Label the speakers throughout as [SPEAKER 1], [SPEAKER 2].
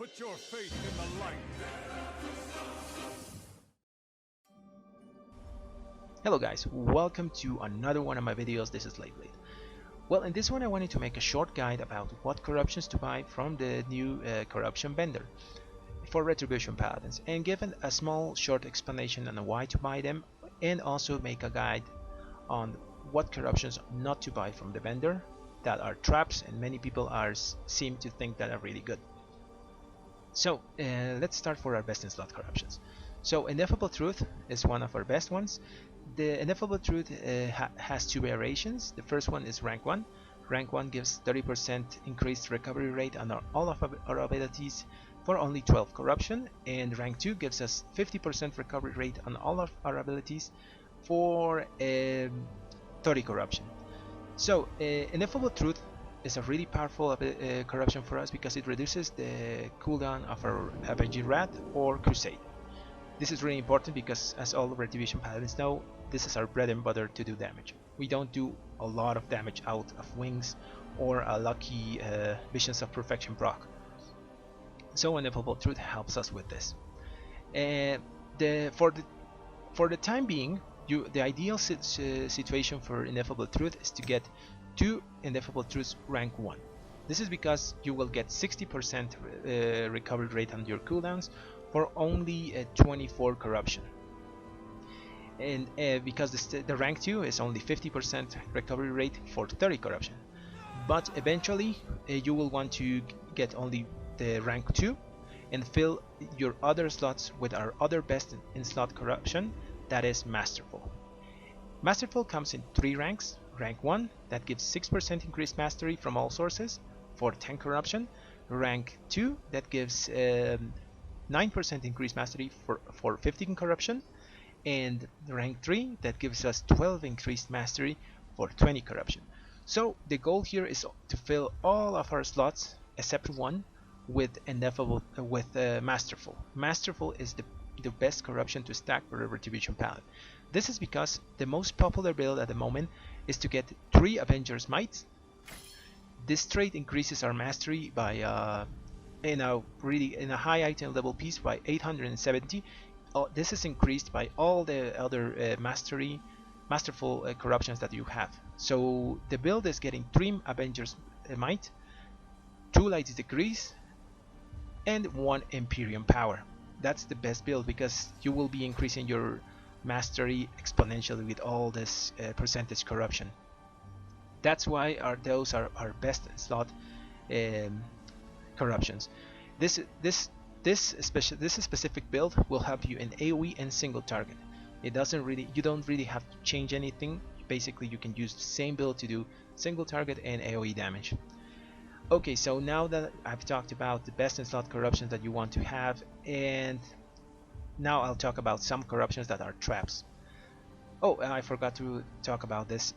[SPEAKER 1] Put your faith in the light.
[SPEAKER 2] Hello guys, welcome to another one of my videos. This is Blade. Well, in this one I wanted to make a short guide about what corruptions to buy from the new corruption vendor for Retribution paladins, and give a small short explanation on why to buy them, and also make a guide on what corruptions not to buy from the vendor that are traps and many people seem to think that are really good. So let's start for our best in slot corruptions. So Ineffable Truth is one of our best ones. The Ineffable Truth has two variations. The first one is rank 1. Rank 1 gives 30% increased recovery rate on all of our abilities for only 12 corruption, and rank 2 gives us 50% recovery rate on all of our abilities for 30 corruption. So Ineffable Truth is a really powerful corruption for us because it reduces the cooldown of our Avenging Wrath or Crusade. This is really important because, as all Retribution paladins know, this is our bread and butter to do damage. We don't do a lot of damage out of wings or a lucky Visions of Perfection proc. So Ineffable Truth helps us with this. For the time being, the ideal situation for Ineffable Truth is to get 2 Ineffable Truths rank 1. This is because you will get 60% recovery rate on your cooldowns for only 24 corruption, and because the rank 2 is only 50% recovery rate for 30 corruption. But eventually you will want to get only the rank 2 and fill your other slots with our other best in slot corruption, that is Masterful. Masterful comes in 3 ranks. Rank 1, that gives 6% increased mastery from all sources for 10 corruption. Rank 2, that gives 9% increased mastery for 15 corruption. And rank 3, that gives us 12 increased mastery for 20 corruption. So the goal here is to fill all of our slots except one with Masterful. Masterful is the best corruption to stack for a Retribution paladin. This is because the most popular build at the moment is to get 3 Avengers Might. This trait increases our mastery by in a high item level piece by 870. This is increased by all the other masterful corruptions that you have. So the build is getting 3 Avengers Might, 2 Light Degrees, and 1 Imperium Power. That's the best build because you will be increasing your mastery exponentially with all this percentage corruption. That's why those are our best slot corruptions. This specific build will help you in AoE and single target. You don't really have to change anything. Basically you can use the same build to do single target and AoE damage. Okay, so now that I've talked about the best in slot corruptions that you want to have, and now I'll talk about some corruptions that are traps. Oh, I forgot to talk about this.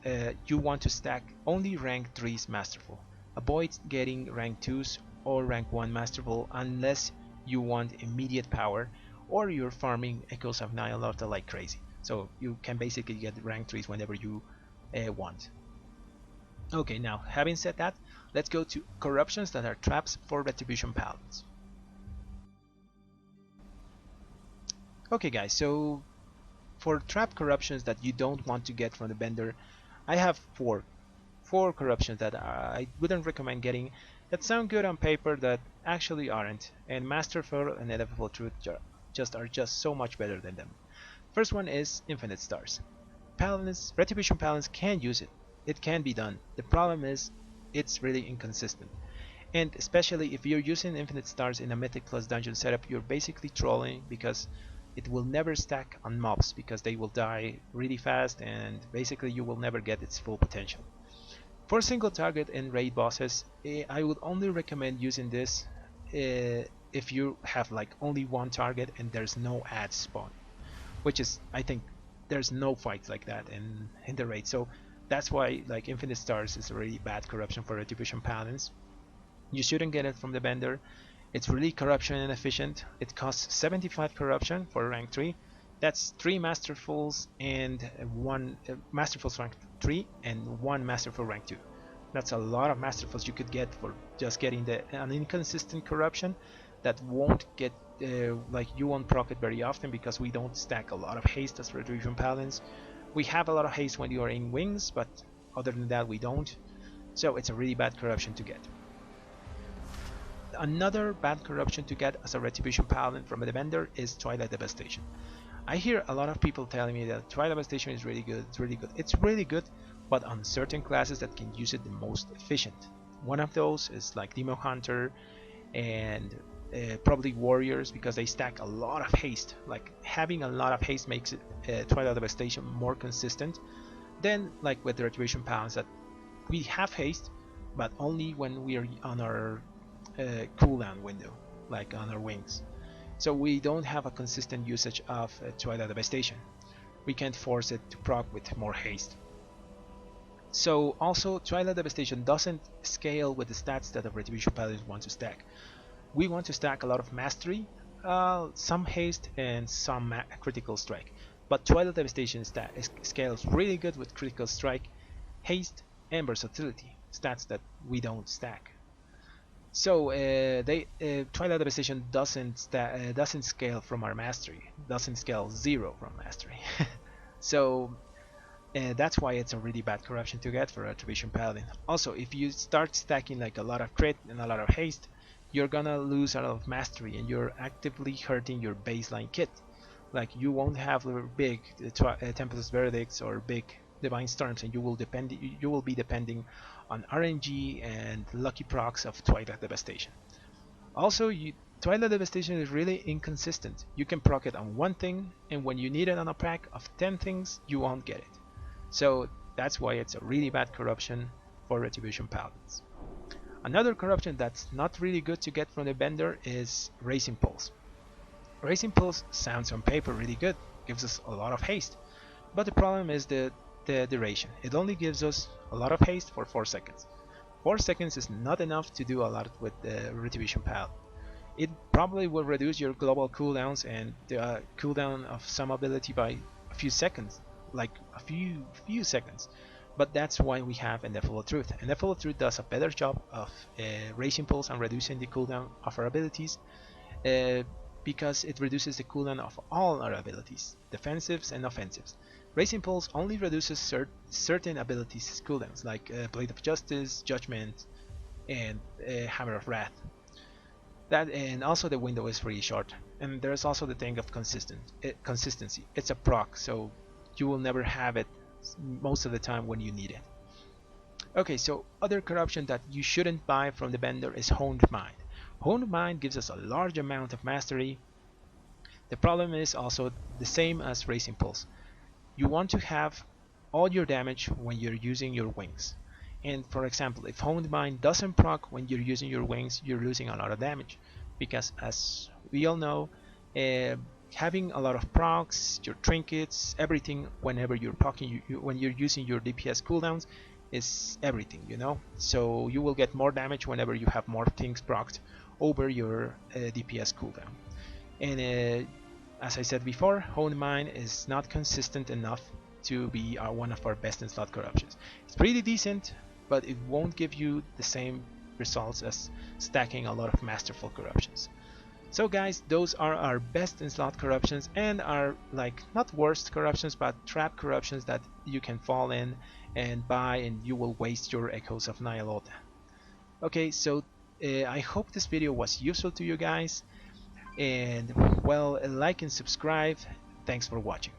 [SPEAKER 2] You want to stack only rank 3's Masterful. Avoid getting rank 2's or rank 1 Masterful unless you want immediate power or you're farming Echoes of Nyalotha like crazy. So you can basically get rank 3's whenever you want. Okay, now having said that, let's go to corruptions that are traps for Retribution paladins. Okay guys, so for trap corruptions that you don't want to get from the vendor, I have four corruptions that I wouldn't recommend getting, that sound good on paper that actually aren't, and Masterful and Ineffable Truth are just so much better than them. First one is Infinite Stars. Retribution paladins can use it. It can be done. The problem is it's really inconsistent. And especially if you're using Infinite Stars in a Mythic plus Dungeon setup, you're basically trolling because it will never stack on mobs because they will die really fast, and basically you will never get its full potential. For single target and raid bosses, I would only recommend using this if you have like only one target and there's no ad spawn, which is, I think there's no fights like that in the raid. So that's why like Infinite Stars is a really bad corruption for Retribution paladins. You shouldn't get it from the vendor. It's really corruption inefficient. It costs 75 corruption for rank 3. That's 3 Masterfuls and 1 Masterfuls rank 3 and 1 Masterful rank 2. That's a lot of Masterfuls you could get for just getting an inconsistent corruption that won't get like you won't proc it very often because we don't stack a lot of haste as Retribution paladins. We have a lot of haste when you are in wings, but other than that we don't. So it's a really bad corruption to get. Another bad corruption to get as a Retribution paladin from the vendor is Twilight Devastation. I hear a lot of people telling me that Twilight Devastation is really good, it's really good. It's really good, but on certain classes that can use it the most efficient. One of those is like Demon Hunter and probably Warriors, because they stack a lot of haste. Like having a lot of haste makes it Twilight Devastation more consistent than like with the Retribution Paladins, that we have haste, but only when we are on our cooldown window, like on our wings. So we don't have a consistent usage of Twilight Devastation. We can't force it to proc with more haste. So also Twilight Devastation doesn't scale with the stats that the Retribution Paladins want to stack. We want to stack a lot of mastery, some haste, and some critical strike. But Twilight Devastation scales really good with critical strike, haste, and versatility, stats that we don't stack. So Twilight Devastation doesn't scale from our mastery, doesn't scale 0 from mastery. So that's why it's a really bad corruption to get for Retribution Paladin. Also, if you start stacking like a lot of crit and a lot of haste, you're gonna lose a lot of mastery and you're actively hurting your baseline kit. Like you won't have big Tempest Verdicts or big Divine Storms, and you will be depending on RNG and lucky procs of Twilight Devastation. Also, Twilight Devastation is really inconsistent. You can proc it on one thing, and when you need it on a pack of 10 things, you won't get it. So that's why it's a really bad corruption for Retribution Paladins. Another corruption that's not really good to get from the vendor is Racing Pulse. Racing Pulse sounds on paper really good, gives us a lot of haste, but the problem is the duration. It only gives us a lot of haste for 4 seconds. 4 seconds is not enough to do a lot with the Retribution Paladin. It probably will reduce your global cooldowns and the cooldown of some ability by a few seconds, like a few seconds. But that's why we have Ineffable Truth. Ineffable Truth does a better job of Racing Pulse and reducing the cooldown of our abilities, because it reduces the cooldown of all our abilities, defensives and offensives. Racing Pulse only reduces certain abilities cooldowns, like Blade of Justice, Judgment, and Hammer of Wrath. And also the window is really short. And there's also the thing of consistency. It's a proc, so you will never have it most of the time when you need it. Okay, so other corruption that you shouldn't buy from the vendor is Honed Mind. Honed Mind gives us a large amount of mastery. The problem is also the same as Racing Pulse. You want to have all your damage when you're using your wings. And for example, if Honed Mind doesn't proc when you're using your wings, you're losing a lot of damage. Because as we all know, having a lot of procs, your trinkets, everything whenever you're procking, when you're using your DPS cooldowns is everything, you know. So you will get more damage whenever you have more things procced over your DPS cooldown. And as I said before, Honed Mind is not consistent enough to be one of our best in slot corruptions. It's pretty decent, but it won't give you the same results as stacking a lot of Masterful corruptions. So guys, those are our best in slot corruptions, and are like not worst corruptions, but trap corruptions that you can fall in and buy, and you will waste your Echoes of Nyalota. Okay, so I hope this video was useful to you guys, and well, like and subscribe. Thanks for watching.